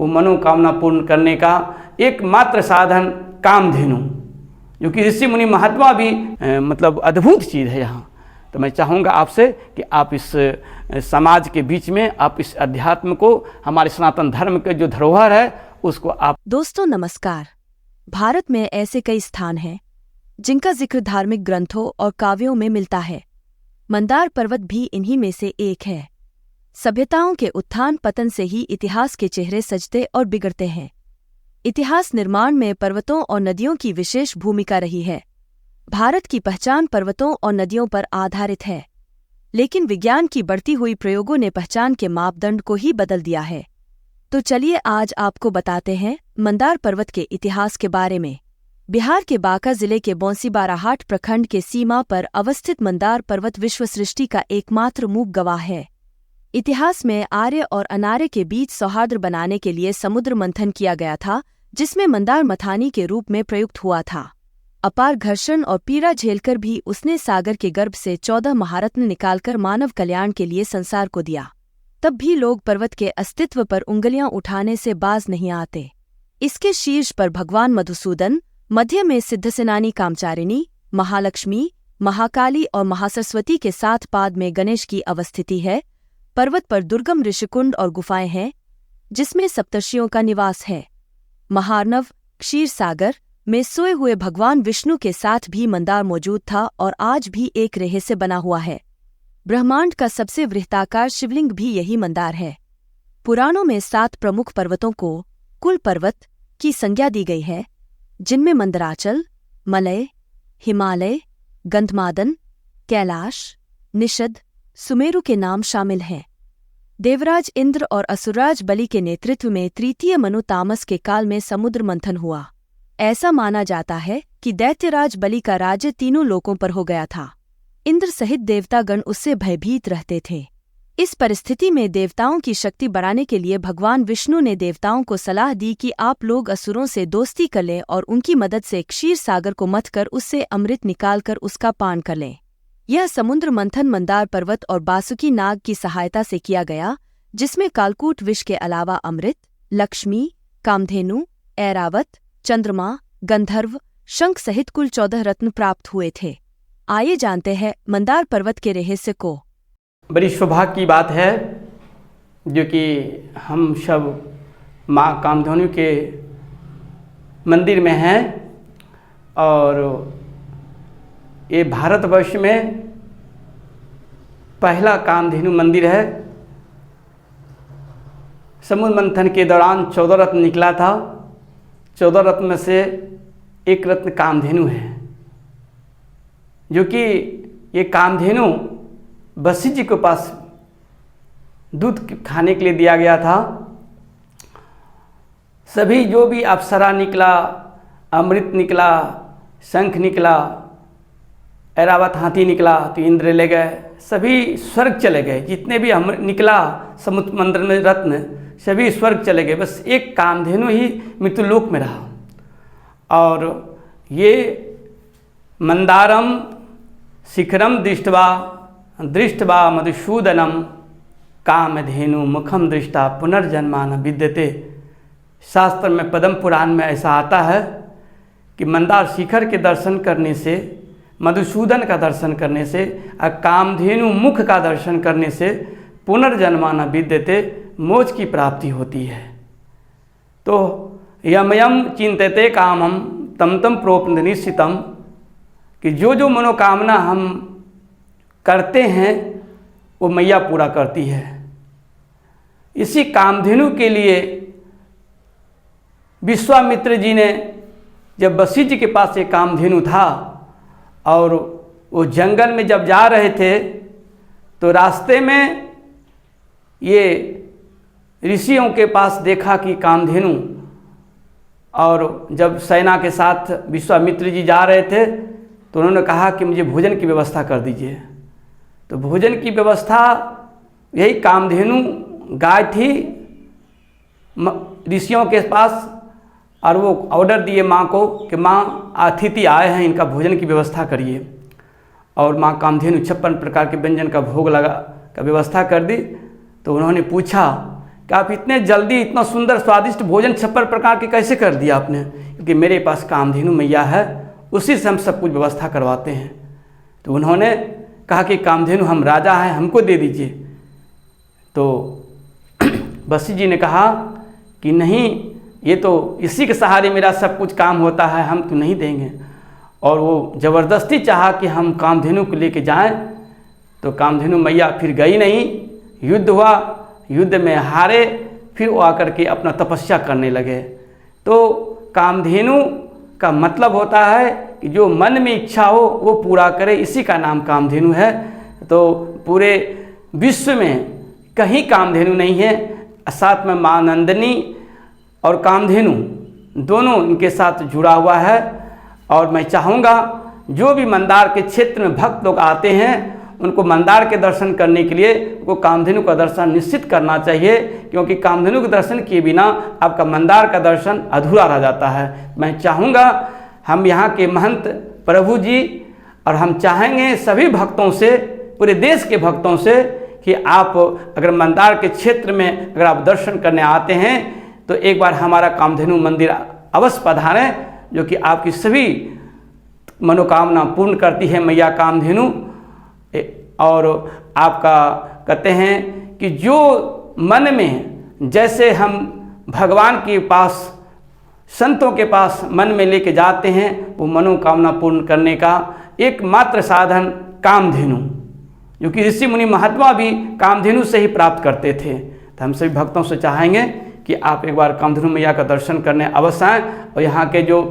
वो मनोकामना पूर्ण करने का एकमात्र साधन कामधेनु, जो कि ऋषि मुनि महात्मा भी मतलब अद्भुत चीज़ है यहाँ। तो मैं चाहूँगा आपसे कि आप इस समाज के बीच में आप इस अध्यात्म को, हमारे सनातन धर्म के जो धरोहर है उसको आप। दोस्तों नमस्कार। भारत में ऐसे कई स्थान हैं जिनका जिक्र धार्मिक ग्रंथों और काव्यों में मिलता है। मंदार पर्वत भी इन्हीं में से एक है। सभ्यताओं के उत्थान पतन से ही इतिहास के चेहरे सजते और बिगड़ते हैं। इतिहास निर्माण में पर्वतों और नदियों की विशेष भूमिका रही है। भारत की पहचान पर्वतों और नदियों पर आधारित है, लेकिन विज्ञान की बढ़ती हुई प्रयोगों ने पहचान के मापदंड को ही बदल दिया है। तो चलिए आज आपको बताते हैं मंदार पर्वत के इतिहास के बारे में। बिहार के बांका जिले के बौंसीबाराहाट प्रखंड के सीमा पर अवस्थित मंदार पर्वत विश्व सृष्टि का एकमात्र मूक गवाह है। इतिहास में आर्य और अनार्य के बीच सौहार्द बनाने के लिए समुद्र मंथन किया गया था, जिसमें मंदार मथानी के रूप में प्रयुक्त हुआ था। अपार घर्षण और पीड़ा झेलकर भी उसने सागर के गर्भ से 14 महारत्न निकालकर मानव कल्याण के लिए संसार को दिया। तब भी लोग पर्वत के अस्तित्व पर उंगलियां उठाने से बाज नहीं आते। इसके शीर्ष पर भगवान मधुसूदन, मध्य में सिद्धसेनानी कामचारिणी, महालक्ष्मी, महाकाली और महासरस्वती के साथ पाद में गणेश की अवस्थिति है। पर्वत पर दुर्गम ऋषिकुंड और गुफाएं हैं, जिसमें सप्तर्षियों का निवास है। महार्णव, क्षीर सागर में सोए हुए भगवान विष्णु के साथ भी मंदार मौजूद था और आज भी एक रेहे से बना हुआ है। ब्रह्मांड का सबसे वृत्ताकार शिवलिंग भी यही मंदार है। पुराणों में 7 प्रमुख पर्वतों को कुल पर्वत की संज्ञा दी गई है, जिनमें मंदराचल, मलय, हिमालय, गंधमादन, कैलाश, निषद, सुमेरु के नाम शामिल हैं। देवराज इंद्र और असुरराज बलि के नेतृत्व में तृतीय मनु तामस के काल में समुद्र मंथन हुआ। ऐसा माना जाता है कि दैत्यराज बलि का राज्य तीनों लोकों पर हो गया था। इंद्र सहित देवतागण उससे भयभीत रहते थे। इस परिस्थिति में देवताओं की शक्ति बढ़ाने के लिए भगवान विष्णु ने देवताओं को सलाह दी कि आप लोग असुरों से दोस्ती कर लें और उनकी मदद से क्षीर सागर को मथकर उससे अमृत निकालकर उसका पान कर लें। यह समुद्र मंथन मंदार पर्वत और बासुकी नाग की सहायता से किया गया, जिसमें कालकूट विष के अलावा अमृत, लक्ष्मी, कामधेनु, ऐरावत, चंद्रमा, गंधर्व, शंख सहित कुल 14 रत्न प्राप्त हुए थे। आइए जानते हैं मंदार पर्वत के रहस्य को। बड़ी सौभाग्य की बात है जो कि हम सब माँ कामधेनु के मंदिर में हैं और ये भारतवर्ष में पहला कामधेनु मंदिर है। समुद्र मंथन के दौरान 14 रत्न निकला था। 14 रत्न में से एक रत्न कामधेनु है, जो कि ये कामधेनु वशिष्ठ जी के पास दूध खाने के लिए दिया गया था। सभी जो भी अप्सरा निकला, अमृत निकला, शंख निकला, ऐरावत हाथी निकला तो इंद्र ले गए, सभी स्वर्ग चले गए। जितने भी हम निकला समुद्र मंथन में रत्न, सभी स्वर्ग चले गए। बस एक कामधेनु ही मृत्युलोक में रहा। और ये मंदारम शिखरम दृष्ट्वा मधुसूदनम कामधेनु मुखम दृष्टा पुनर्जन्मा न विद्यते। शास्त्र में पद्म पुराण में ऐसा आता है कि मंदार शिखर के दर्शन करने से, मधुसूदन का दर्शन करने से और कामधेनु मुख का दर्शन करने से पुनर्जन्मा न विद्यते, मोक्ष की प्राप्ति होती है। तो यम यम चिंतते कामम तम तम प्रोपन्द निश्चितम, कि जो जो मनोकामना हम करते हैं वो मैया पूरा करती है। इसी कामधेनु के लिए विश्वामित्र जी ने, जब वशिष्ठ जी के पास एक कामधेनु था और वो जंगल में जब जा रहे थे तो रास्ते में ये ऋषियों के पास देखा कि कामधेनु, और जब सेना के साथ विश्वामित्र जी जा रहे थे तो उन्होंने कहा कि मुझे भोजन की व्यवस्था कर दीजिए। तो भोजन की व्यवस्था यही कामधेनु गाय थी ऋषियों के पास, और वो ऑर्डर दिए माँ को कि माँ अतिथि आए हैं, इनका भोजन की व्यवस्था करिए। और माँ कामधेनु 56 प्रकार के व्यंजन का भोग लगा का व्यवस्था कर दी। तो उन्होंने पूछा कि आप इतने जल्दी इतना सुंदर स्वादिष्ट भोजन 56 प्रकार के कैसे कर दिया आपने? क्योंकि मेरे पास कामधेनु मैया है, उसी से हम सब कुछ व्यवस्था करवाते हैं। तो उन्होंने कहा कि कामधेनु हम राजा हैं, हमको दे दीजिए। तो वशिष्ठ जी ने कहा कि नहीं, ये तो इसी के सहारे मेरा सब कुछ काम होता है, हम तो नहीं देंगे। और वो ज़बरदस्ती चाहा कि हम कामधेनु को लेके जाएं। तो कामधेनु मैया फिर गई नहीं, युद्ध हुआ, युद्ध में हारे, फिर वो आकर के अपना तपस्या करने लगे। तो कामधेनु का मतलब होता है कि जो मन में इच्छा हो वो पूरा करे, इसी का नाम कामधेनु है। तो पूरे विश्व में कहीं कामधेनु नहीं है, साथ में माँ नंदिनी और कामधेनु दोनों इनके साथ जुड़ा हुआ है। और मैं चाहूँगा जो भी मंदार के क्षेत्र में भक्त लोग आते हैं उनको मंदार के दर्शन करने के लिए उनको कामधेनु का दर्शन निश्चित करना चाहिए, क्योंकि कामधेनु के दर्शन किए बिना आपका मंदार का दर्शन अधूरा रह जाता है। मैं चाहूँगा हम यहाँ के महंत प्रभु जी और हम चाहेंगे सभी भक्तों से, पूरे देश के भक्तों से, कि आप अगर मंदार के क्षेत्र में अगर आप दर्शन करने आते हैं तो एक बार हमारा कामधेनु मंदिर अवश्य पधारें, जो कि आपकी सभी मनोकामना पूर्ण करती है मैया कामधेनु। और आपका कहते हैं कि जो मन में जैसे हम भगवान के पास, संतों के पास मन में लेके जाते हैं, वो मनोकामना पूर्ण करने का एकमात्र साधन कामधेनु, जो कि ऋषि मुनि महात्मा भी कामधेनु से ही प्राप्त करते थे। तो हम सभी भक्तों से चाहेंगे कि आप एक बार कामधेनु मैया का दर्शन करने अवश्य आएँ। और यहाँ के जो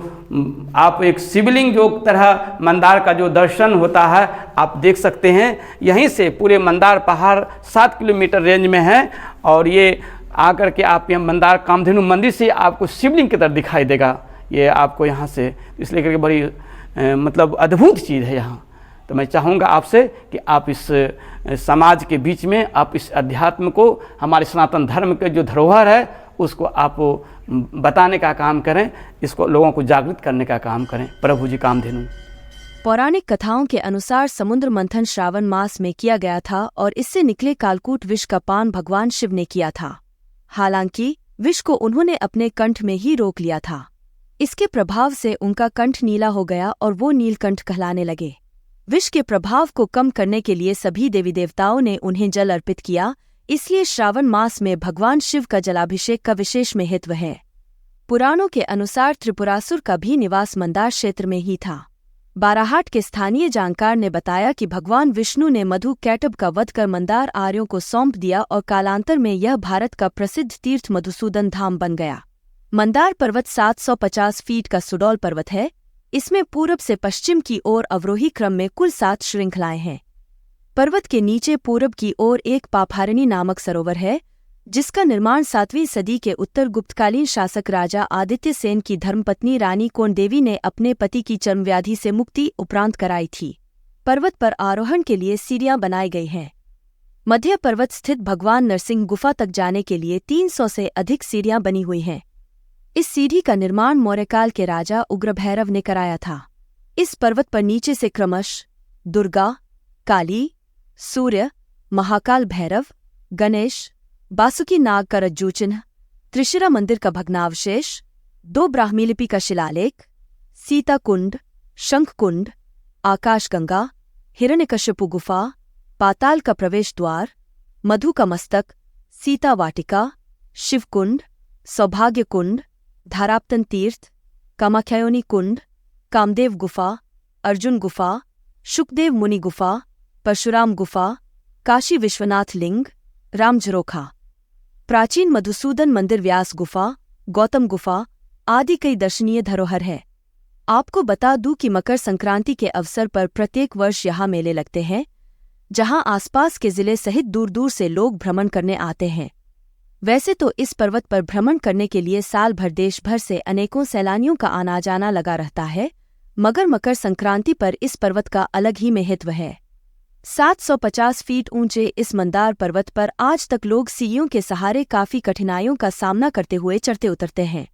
आप एक शिवलिंग जो तरह मंदार का जो दर्शन होता है आप देख सकते हैं, यहीं से पूरे मंदार पहाड़ 7 किलोमीटर रेंज में है। और ये आकर के आप यहाँ मंदार कामधेनु मंदिर से आपको शिवलिंग की तरह दिखाई देगा, ये आपको यहाँ से, इसलिए करके बड़ी मतलब अद्भुत चीज़ है यहाँ। तो मैं चाहूँगा आपसे कि आप इस समाज के बीच में आप इस अध्यात्म को, हमारे सनातन धर्म के जो धरोहर है उसको आप बताने का काम करें, इसको लोगों को जागृत करने का काम करें। प्रभु जी कामधेनु। पौराणिक कथाओं के अनुसार समुद्र मंथन श्रावण मास में किया गया था और इससे निकले कालकूट विष का पान भगवान शिव ने किया था। हालांकि विष को उन्होंने अपने कंठ में ही रोक लिया था। इसके प्रभाव से उनका कंठ नीला हो गया और वो नीलकंठ कहलाने लगे। विष के प्रभाव को कम करने के लिए सभी देवी देवताओं ने उन्हें जल अर्पित किया, इसलिए श्रावण मास में भगवान शिव का जलाभिषेक का विशेष महत्व है। पुराणों के अनुसार त्रिपुरासुर का भी निवास मंदार क्षेत्र में ही था। बाराहाट के स्थानीय जानकार ने बताया कि भगवान विष्णु ने मधु कैटब का वध कर मंदार आर्यों को सौंप दिया और कालांतर में यह भारत का प्रसिद्ध तीर्थ मधुसूदन धाम बन गया। मंदार पर्वत 750 फीट का सुडौल पर्वत है। इसमें पूरब से पश्चिम की ओर अवरोही क्रम में कुल 7 श्रृंखलाएं हैं। पर्वत के नीचे पूरब की ओर एक पापहारिणी नामक सरोवर है, जिसका निर्माण 7वीं सदी के उत्तर गुप्तकालीन शासक राजा आदित्य सेन की धर्मपत्नी रानी कोंडदेवी ने अपने पति की चर्मव्याधि से मुक्ति उपरांत कराई थी। पर्वत पर आरोहण के लिए सीढ़ियां बनाई गई हैं। मध्य पर्वत स्थित भगवान नरसिंह गुफा तक जाने के लिए 300 से अधिक सीढ़ियां बनी हुई हैं। इस सीढ़ी का निर्माण मौर्यकाल के राजा उग्रभैरव ने कराया था। इस पर्वत पर नीचे से क्रमश दुर्गा, काली, सूर्य, महाकाल भैरव, गणेश, बासुकी नाग का रज्जू चिन्ह, त्रिशिरा मंदिर का भग्नावशेष, 2 ब्राह्मीलिपि का शिलालेख, सीता कुंड, शंख कुंड, आकाशगंगा, हिरण्यकश्यपु गुफा, पाताल का प्रवेश द्वार, मधु का मस्तक, सीता वाटिका, शिवकुंड, सौभाग्य कुंड, धाराप्तन तीर्थ, कामाख्यायोनि कुंड, कामदेव गुफा, अर्जुन गुफा, शुकदेव मुनि गुफा, परशुराम गुफा, काशी विश्वनाथ लिंग, रामझरोखा, प्राचीन मधुसूदन मंदिर, व्यास गुफा, गौतम गुफा आदि कई दर्शनीय धरोहर है। आपको बता दूं कि मकर संक्रांति के अवसर पर प्रत्येक वर्ष यहाँ मेले लगते हैं, जहाँ आसपास के जिले सहित दूर दूर से लोग भ्रमण करने आते हैं। वैसे तो इस पर्वत पर भ्रमण करने के लिए साल भर देश भर से अनेकों सैलानियों का आना जाना लगा रहता है, मगर मकर संक्रांति पर इस पर्वत का अलग ही महत्व है। 750 फीट ऊंचे इस मंदार पर्वत पर आज तक लोग सीढ़ियों के सहारे काफी कठिनाइयों का सामना करते हुए चढ़ते उतरते हैं।